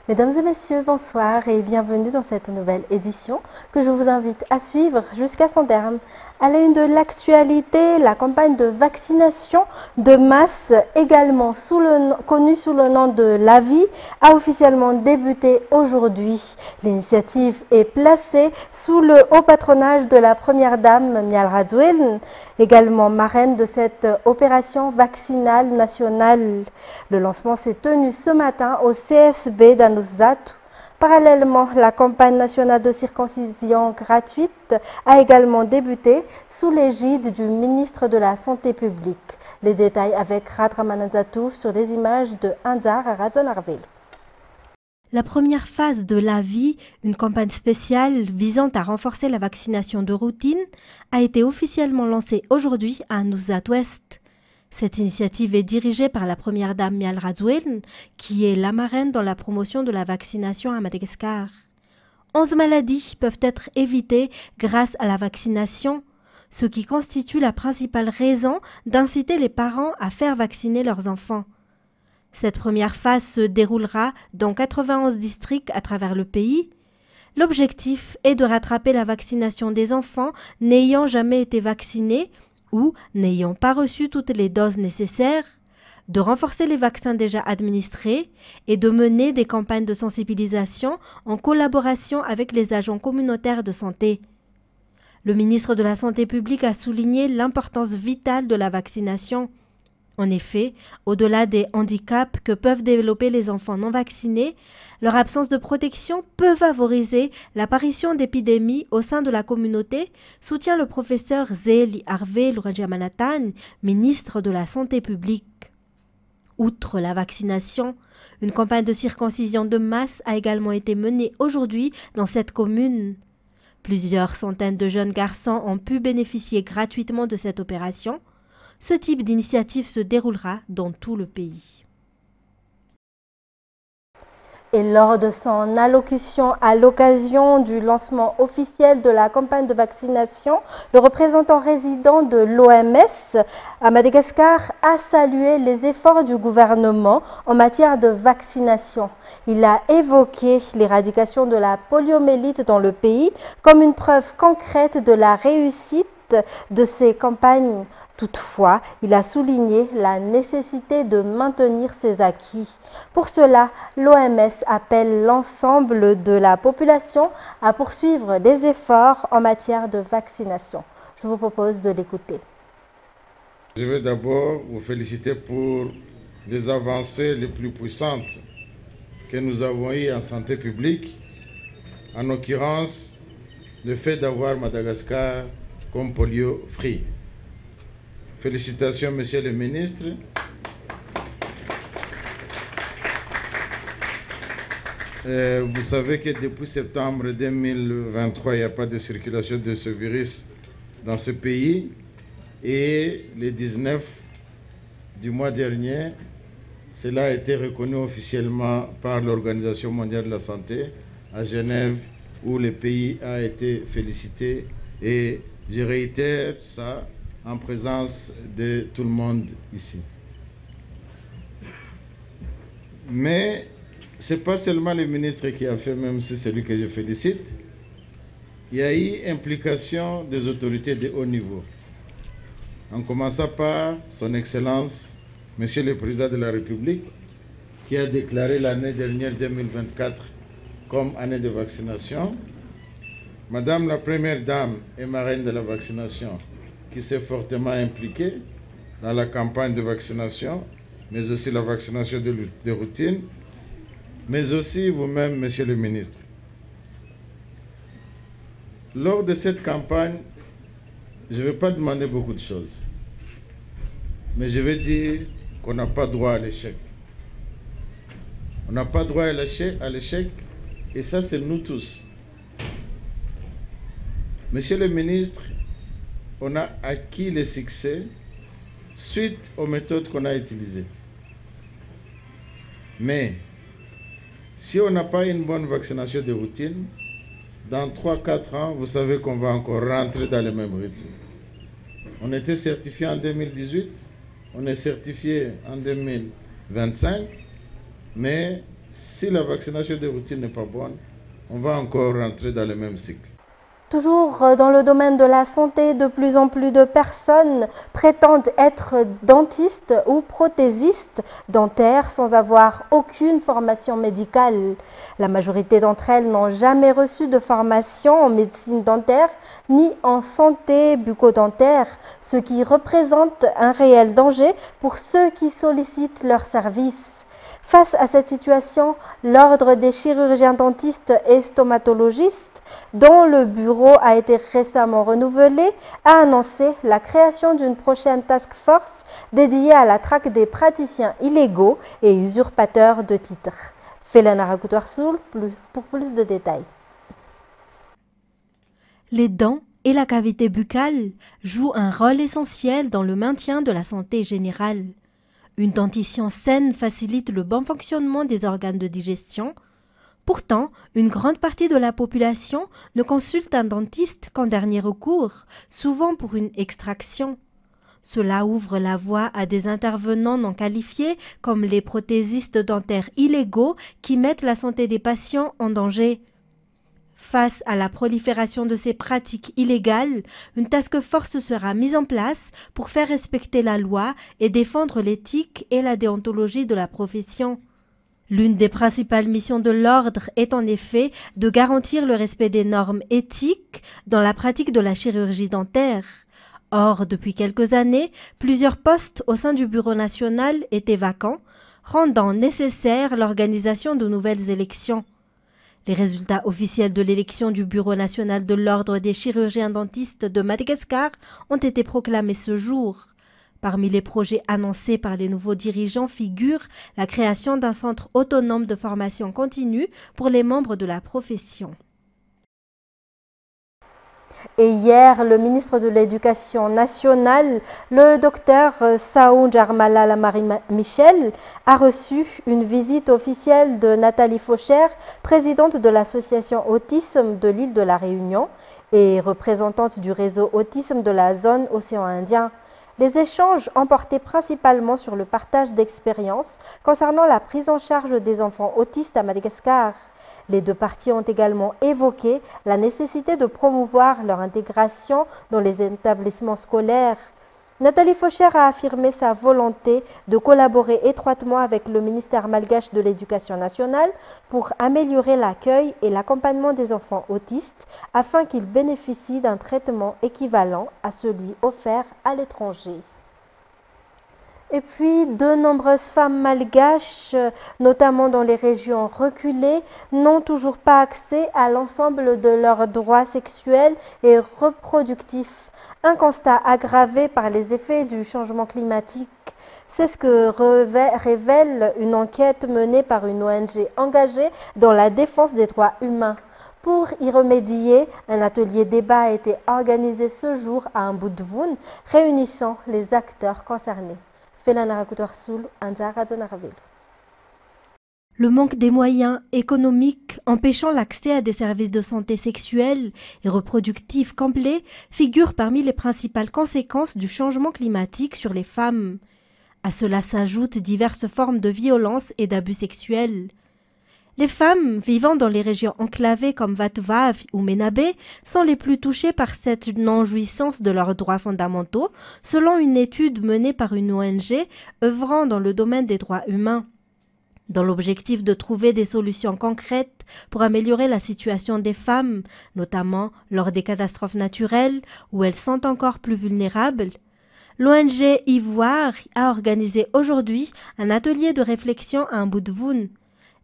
Mesdames et messieurs, bonsoir et bienvenue dans cette nouvelle édition que je vous invite à suivre jusqu'à son terme. À la une de l'actualité, la campagne de vaccination de masse, également connue sous le nom de l'AVI, a officiellement débuté aujourd'hui. L'initiative est placée sous le haut patronage de la première dame Mial Radouel, également marraine de cette opération vaccinale nationale. Le lancement s'est tenu ce matin au CSB d'Anouzat. Parallèlement, la campagne nationale de circoncision gratuite a également débuté sous l'égide du ministre de la Santé publique. Les détails avec Radramananzatou sur les images de Anzar à Radzonarville. La première phase de l'AVI, une campagne spéciale visant à renforcer la vaccination de routine, a été officiellement lancée aujourd'hui à Anouzat Ouest. Cette initiative est dirigée par la première dame Mial Radouel, qui est la marraine dans la promotion de la vaccination à Madagascar. 11 maladies peuvent être évitées grâce à la vaccination, ce qui constitue la principale raison d'inciter les parents à faire vacciner leurs enfants. Cette première phase se déroulera dans 91 districts à travers le pays. L'objectif est de rattraper la vaccination des enfants n'ayant jamais été vaccinés ou n'ayant pas reçu toutes les doses nécessaires, de renforcer les vaccins déjà administrés et de mener des campagnes de sensibilisation en collaboration avec les agents communautaires de santé. Le ministre de la Santé publique a souligné l'importance vitale de la vaccination. En effet, au-delà des handicaps que peuvent développer les enfants non vaccinés, leur absence de protection peut favoriser l'apparition d'épidémies au sein de la communauté, soutient le professeur Zéli Harvey Lourajamanatan, ministre de la Santé publique. Outre la vaccination, une campagne de circoncision de masse a également été menée aujourd'hui dans cette commune. Plusieurs centaines de jeunes garçons ont pu bénéficier gratuitement de cette opération. Ce type d'initiative se déroulera dans tout le pays. Et lors de son allocution à l'occasion du lancement officiel de la campagne de vaccination, le représentant résident de l'OMS à Madagascar a salué les efforts du gouvernement en matière de vaccination. Il a évoqué l'éradication de la poliomyélite dans le pays comme une preuve concrète de la réussite de ces campagnes. Toutefois, il a souligné la nécessité de maintenir ces acquis. Pour cela, l'OMS appelle l'ensemble de la population à poursuivre des efforts en matière de vaccination. Je vous propose de l'écouter. Je veux d'abord vous féliciter pour les avancées les plus puissantes que nous avons eues en santé publique, en l'occurrence le fait d'avoir Madagascar comme polio-free. Félicitations, Monsieur le Ministre. Vous savez que depuis septembre 2023, il n'y a pas de circulation de ce virus dans ce pays. Et le 19 du mois dernier, cela a été reconnu officiellement par l'Organisation mondiale de la santé à Genève, où le pays a été félicité. Et je réitère ça en présence de tout le monde ici. Mais ce n'est pas seulement le ministre qui a fait, même si c'est lui que je félicite. Il y a eu implication des autorités de haut niveau. En commençant par son Excellence, Monsieur le Président de la République, qui a déclaré l'année dernière 2024 comme année de vaccination. Madame la Première Dame et marraine de la vaccination, qui s'est fortement impliquée dans la campagne de vaccination, mais aussi la vaccination de routine, mais aussi vous-même, Monsieur le Ministre. Lors de cette campagne, je ne vais pas demander beaucoup de choses, mais je vais dire qu'on n'a pas droit à l'échec. On n'a pas droit à l'échec, et ça, c'est nous tous. Monsieur le Ministre, on a acquis le succès suite aux méthodes qu'on a utilisées. Mais si on n'a pas une bonne vaccination de routine, dans 3-4 ans, vous savez qu'on va encore rentrer dans le même rythme. On était certifié en 2018, on est certifié en 2025, mais Si la vaccination de routine n'est pas bonne, on va encore rentrer dans le même cycle. Toujours dans le domaine de la santé, de plus en plus de personnes prétendent être dentistes ou prothésistes dentaires sans avoir aucune formation médicale. La majorité d'entre elles n'ont jamais reçu de formation en médecine dentaire ni en santé bucco-dentaire, ce qui représente un réel danger pour ceux qui sollicitent leurs services. Face à cette situation, l'Ordre des chirurgiens dentistes et stomatologistes, dont le bureau a été récemment renouvelé, a annoncé la création d'une prochaine task force dédiée à la traque des praticiens illégaux et usurpateurs de titres. Felana Rakoutoarsoul pour plus de détails. Les dents et la cavité buccale jouent un rôle essentiel dans le maintien de la santé générale. Une dentition saine facilite le bon fonctionnement des organes de digestion. Pourtant, une grande partie de la population ne consulte un dentiste qu'en dernier recours, souvent pour une extraction. Cela ouvre la voie à des intervenants non qualifiés comme les prothésistes dentaires illégaux qui mettent la santé des patients en danger. Face à la prolifération de ces pratiques illégales, une task force sera mise en place pour faire respecter la loi et défendre l'éthique et la déontologie de la profession. L'une des principales missions de l'ordre est en effet de garantir le respect des normes éthiques dans la pratique de la chirurgie dentaire. Or, depuis quelques années, plusieurs postes au sein du Bureau national étaient vacants, rendant nécessaire l'organisation de nouvelles élections. Les résultats officiels de l'élection du Bureau national de l'Ordre des chirurgiens dentistes de Madagascar ont été proclamés ce jour. Parmi les projets annoncés par les nouveaux dirigeants figure la création d'un centre autonome de formation continue pour les membres de la profession. Et hier, le ministre de l'Éducation nationale, le docteur Saou Djarmalala Marie-Michel, a reçu une visite officielle de Nathalie Faucher, présidente de l'association Autisme de l'île de la Réunion et représentante du réseau Autisme de la zone Océan Indien. Les échanges ont porté principalement sur le partage d'expériences concernant la prise en charge des enfants autistes à Madagascar. Les deux parties ont également évoqué la nécessité de promouvoir leur intégration dans les établissements scolaires. Nathalie Faucher a affirmé sa volonté de collaborer étroitement avec le ministère malgache de l'Éducation nationale pour améliorer l'accueil et l'accompagnement des enfants autistes afin qu'ils bénéficient d'un traitement équivalent à celui offert à l'étranger. Et puis, de nombreuses femmes malgaches, notamment dans les régions reculées, n'ont toujours pas accès à l'ensemble de leurs droits sexuels et reproductifs. Un constat aggravé par les effets du changement climatique. C'est ce que révèle une enquête menée par une ONG engagée dans la défense des droits humains. Pour y remédier, un atelier débat a été organisé ce jour à Mbudvoun, réunissant les acteurs concernés. Le manque des moyens économiques empêchant l'accès à des services de santé sexuelle et reproductifs complets figure parmi les principales conséquences du changement climatique sur les femmes. À cela s'ajoutent diverses formes de violence et d'abus sexuels. Les femmes vivant dans les régions enclavées comme Vatvav ou Menabé sont les plus touchées par cette non-jouissance de leurs droits fondamentaux, selon une étude menée par une ONG œuvrant dans le domaine des droits humains. Dans l'objectif de trouver des solutions concrètes pour améliorer la situation des femmes, notamment lors des catastrophes naturelles où elles sont encore plus vulnérables, l'ONG Ivoire a organisé aujourd'hui un atelier de réflexion à Mbudvoun.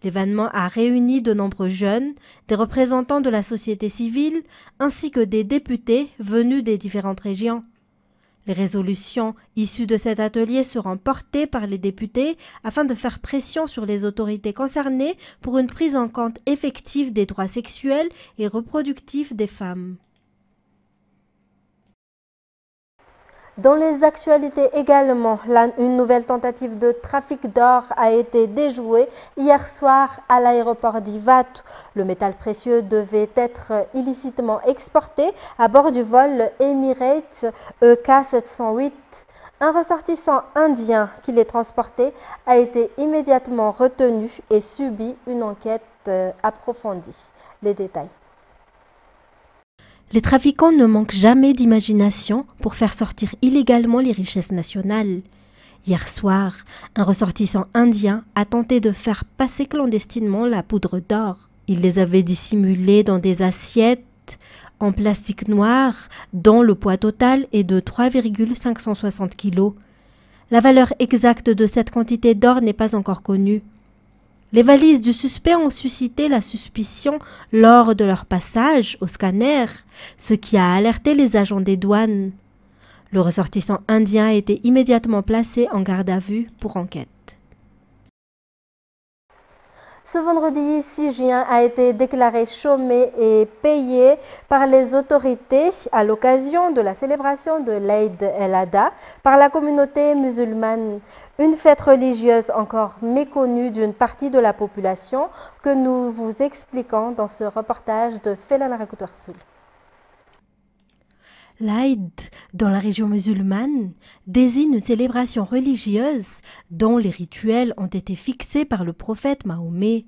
L'événement a réuni de nombreux jeunes, des représentants de la société civile, ainsi que des députés venus des différentes régions. Les résolutions issues de cet atelier seront portées par les députés afin de faire pression sur les autorités concernées pour une prise en compte effective des droits sexuels et reproductifs des femmes. Dans les actualités également, une nouvelle tentative de trafic d'or a été déjouée hier soir à l'aéroport d'Ivat. Le métal précieux devait être illicitement exporté à bord du vol Emirates EK708. Un ressortissant indien qui les transportait a été immédiatement retenu et subit une enquête approfondie. Les détails. Les trafiquants ne manquent jamais d'imagination pour faire sortir illégalement les richesses nationales. Hier soir, un ressortissant indien a tenté de faire passer clandestinement la poudre d'or. Il les avait dissimulées dans des assiettes en plastique noir dont le poids total est de 3,560 kg. La valeur exacte de cette quantité d'or n'est pas encore connue. Les valises du suspect ont suscité la suspicion lors de leur passage au scanner, ce qui a alerté les agents des douanes. Le ressortissant indien a été immédiatement placé en garde à vue pour enquête. Ce vendredi 6 juin a été déclaré chômé et payé par les autorités à l'occasion de la célébration de l'Eid el-Adha par la communauté musulmane. Une fête religieuse encore méconnue d'une partie de la population que nous vous expliquons dans ce reportage de Felal Rakoutarsoul. L'Aïd, dans la région musulmane, désigne une célébration religieuse dont les rituels ont été fixés par le prophète Mahomet.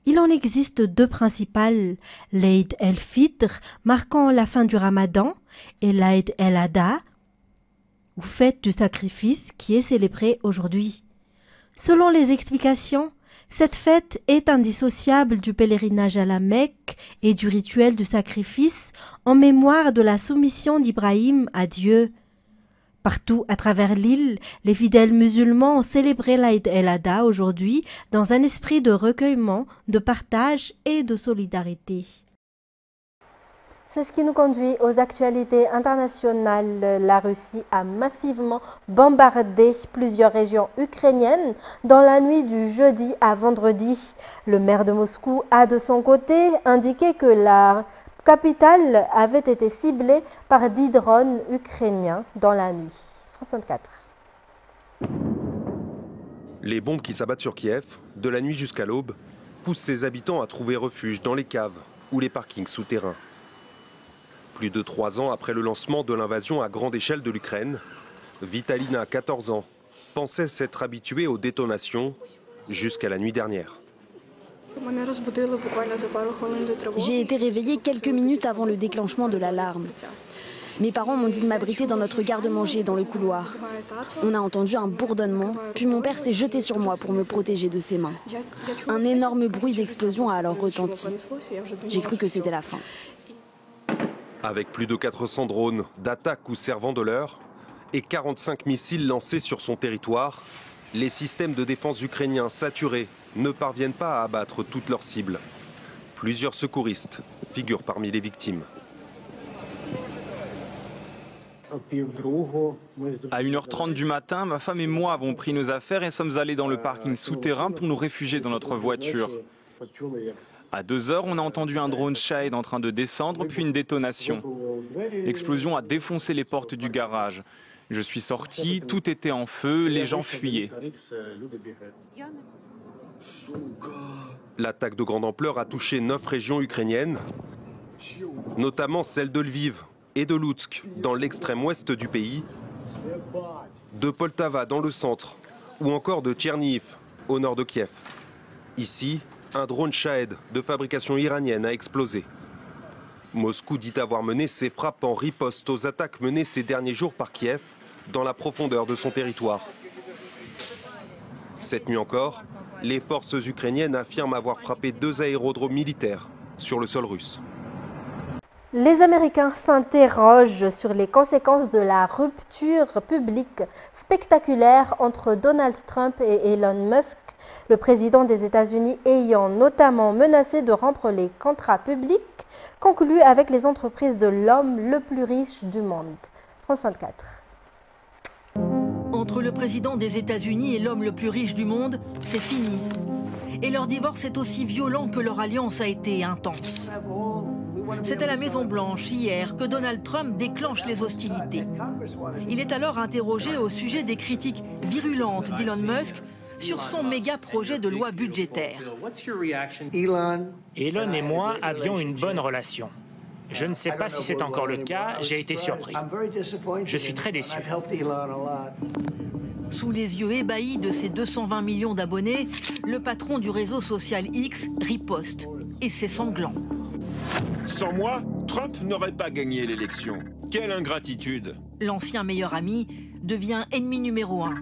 Il en existe deux principales, l'Aïd el-Fitr, marquant la fin du Ramadan, et l'Aïd el-Adha, ou fête du sacrifice, qui est célébrée aujourd'hui. Selon les explications, cette fête est indissociable du pèlerinage à la Mecque et du rituel du sacrifice en mémoire de la soumission d'Ibrahim à Dieu. Partout à travers l'île, les fidèles musulmans ont célébré l'Aïd el-Adha aujourd'hui dans un esprit de recueillement, de partage et de solidarité. C'est ce qui nous conduit aux actualités internationales. La Russie a massivement bombardé plusieurs régions ukrainiennes dans la nuit du jeudi à vendredi. Le maire de Moscou a de son côté indiqué que la capitale avait été ciblée par 10 drones ukrainiens dans la nuit. France 24. Les bombes qui s'abattent sur Kiev, de la nuit jusqu'à l'aube, poussent ses habitants à trouver refuge dans les caves ou les parkings souterrains. Plus de 3 ans après le lancement de l'invasion à grande échelle de l'Ukraine, Vitalina, 14 ans, pensait s'être habituée aux détonations jusqu'à la nuit dernière. J'ai été réveillée quelques minutes avant le déclenchement de l'alarme. Mes parents m'ont dit de m'abriter dans notre garde-manger dans le couloir. On a entendu un bourdonnement, puis mon père s'est jeté sur moi pour me protéger de ses mains. Un énorme bruit d'explosion a alors retenti. J'ai cru que c'était la fin. Avec plus de 400 drones d'attaque ou servant de l'heure et 45 missiles lancés sur son territoire, les systèmes de défense ukrainiens saturés ne parviennent pas à abattre toutes leurs cibles. Plusieurs secouristes figurent parmi les victimes. À 1h30 du matin, ma femme et moi avons pris nos affaires et sommes allés dans le parking souterrain pour nous réfugier dans notre voiture. À 2h, on a entendu un drone Shahed en train de descendre, puis une détonation. L'explosion a défoncé les portes du garage. Je suis sorti, tout était en feu, les gens fuyaient. L'attaque de grande ampleur a touché 9 régions ukrainiennes, notamment celles de Lviv et de Loutsk, dans l'extrême ouest du pays, de Poltava dans le centre, ou encore de Tchernihiv, au nord de Kiev. Ici, un drone Shahed de fabrication iranienne a explosé. Moscou dit avoir mené ses frappes en riposte aux attaques menées ces derniers jours par Kiev dans la profondeur de son territoire. Cette nuit encore, les forces ukrainiennes affirment avoir frappé 2 aérodromes militaires sur le sol russe. Les Américains s'interrogent sur les conséquences de la rupture publique spectaculaire entre Donald Trump et Elon Musk, le président des États-Unis ayant notamment menacé de rompre les contrats publics conclus avec les entreprises de l'homme le plus riche du monde. France 24. Entre le président des États-Unis et l'homme le plus riche du monde, c'est fini. Et leur divorce est aussi violent que leur alliance a été intense. C'est à la Maison-Blanche hier que Donald Trump déclenche les hostilités. Il est alors interrogé au sujet des critiques virulentes d'Elon Musk sur son méga projet de loi budgétaire. Elon et moi avions une bonne relation. Je ne sais pas si c'est encore le cas, j'ai été surpris. Je suis très déçu. Sous les yeux ébahis de ses 220 millions d'abonnés, le patron du réseau social X riposte. Et c'est sanglant. Sans moi, Trump n'aurait pas gagné l'élection. Quelle ingratitude! L'ancien meilleur ami devient ennemi numéro 1.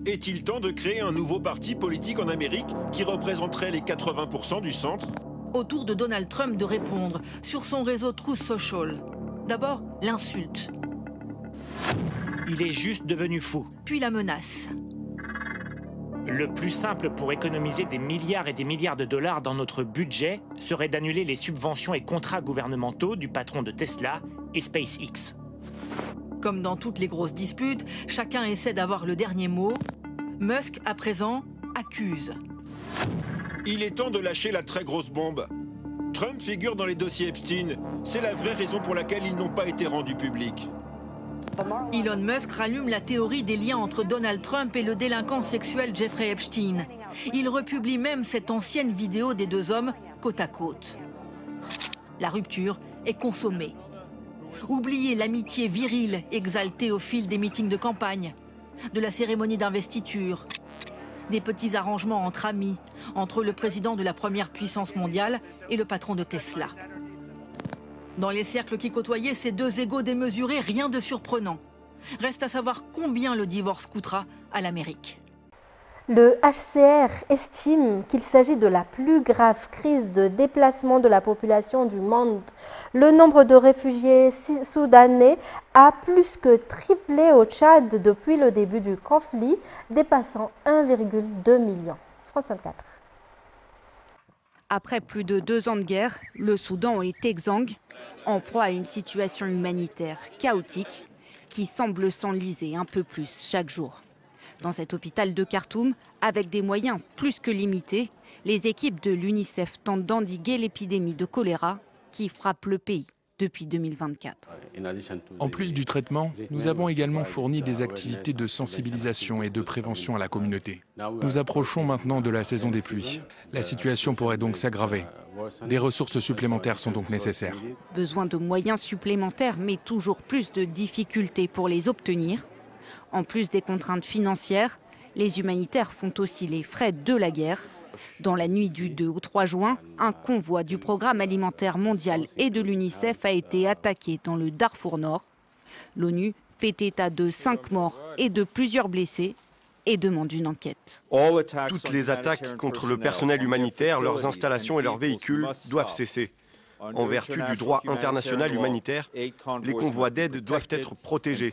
Est-il temps de créer un nouveau parti politique en Amérique qui représenterait les 80% du centre? Au tour de Donald Trump de répondre sur son réseau Truth Social. D'abord, l'insulte. Il est juste devenu fou. Puis la menace. Le plus simple pour économiser des milliards et des milliards de dollars dans notre budget serait d'annuler les subventions et contrats gouvernementaux du patron de Tesla et SpaceX. Comme dans toutes les grosses disputes, chacun essaie d'avoir le dernier mot. Musk, à présent, accuse. Il est temps de lâcher la très grosse bombe. Trump figure dans les dossiers Epstein. C'est la vraie raison pour laquelle ils n'ont pas été rendus publics. Elon Musk rallume la théorie des liens entre Donald Trump et le délinquant sexuel Jeffrey Epstein. Il republie même cette ancienne vidéo des deux hommes côte à côte. La rupture est consommée. Oubliez l'amitié virile exaltée au fil des meetings de campagne, de la cérémonie d'investiture, des petits arrangements entre amis, entre le président de la première puissance mondiale et le patron de Tesla. Dans les cercles qui côtoyaient ces deux égos démesurés, rien de surprenant. Reste à savoir combien le divorce coûtera à l'Amérique. Le HCR estime qu'il s'agit de la plus grave crise de déplacement de la population du monde. Le nombre de réfugiés soudanais a plus que triplé au Tchad depuis le début du conflit, dépassant 1,2 million. France 24. Après plus de 2 ans de guerre, le Soudan est exsangue, en proie à une situation humanitaire chaotique qui semble s'enliser un peu plus chaque jour. Dans cet hôpital de Khartoum, avec des moyens plus que limités, les équipes de l'UNICEF tentent d'endiguer l'épidémie de choléra qui frappe le pays depuis 2024. En plus du traitement, nous avons également fourni des activités de sensibilisation et de prévention à la communauté. Nous approchons maintenant de la saison des pluies. La situation pourrait donc s'aggraver. Des ressources supplémentaires sont donc nécessaires. Besoin de moyens supplémentaires, mais toujours plus de difficultés pour les obtenir. En plus des contraintes financières, les humanitaires font aussi les frais de la guerre. Dans la nuit du 2 au 3 juin, un convoi du Programme alimentaire mondial et de l'UNICEF a été attaqué dans le Darfour Nord. L'ONU fait état de 5 morts et de plusieurs blessés et demande une enquête. Toutes les attaques contre le personnel humanitaire, leurs installations et leurs véhicules doivent cesser. En vertu du droit international humanitaire, les convois d'aide doivent être protégés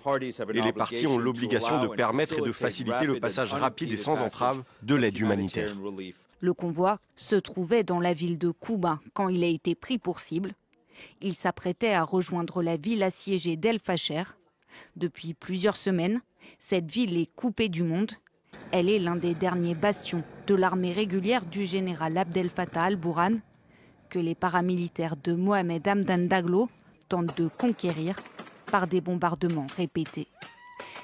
et les parties ont l'obligation de permettre et de faciliter le passage rapide et sans entrave de l'aide humanitaire. Le convoi se trouvait dans la ville de Kouba quand il a été pris pour cible. Il s'apprêtait à rejoindre la ville assiégée d'El Fasher. Depuis plusieurs semaines, cette ville est coupée du monde. Elle est l'un des derniers bastions de l'armée régulière du général Abdel Fattah al-Burhan, que les paramilitaires de Mohamed Hamdan Daglo tentent de conquérir par des bombardements répétés.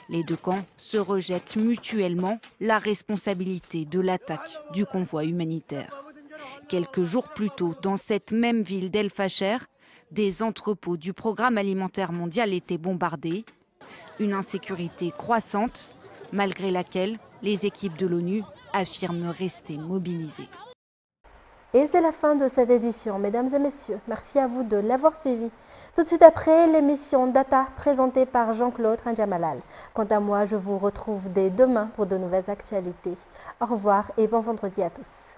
Les deux camps se rejettent mutuellement la responsabilité de l'attaque du convoi humanitaire. Quelques jours plus tôt, dans cette même ville d'El Fasher, des entrepôts du Programme alimentaire mondial étaient bombardés. Une insécurité croissante, malgré laquelle les équipes de l'ONU affirment rester mobilisées. Et c'est la fin de cette édition, mesdames et messieurs. Merci à vous de l'avoir suivi. Tout de suite après, l'émission Data présentée par Jean-Claude Randjamalal. Quant à moi, je vous retrouve dès demain pour de nouvelles actualités. Au revoir et bon vendredi à tous.